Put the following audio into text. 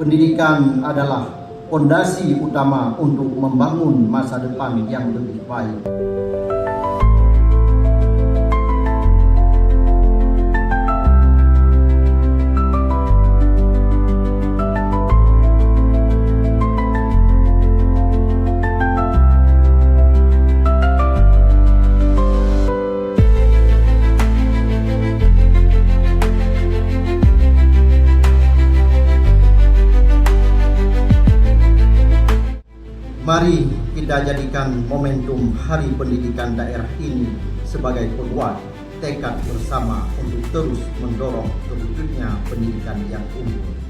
Pendidikan adalah fondasi utama untuk membangun masa depan yang lebih baik. Mari kita jadikan momentum Hari Pendidikan Daerah ini sebagai penguat tekad bersama untuk terus mendorong terwujudnya pendidikan yang unggul.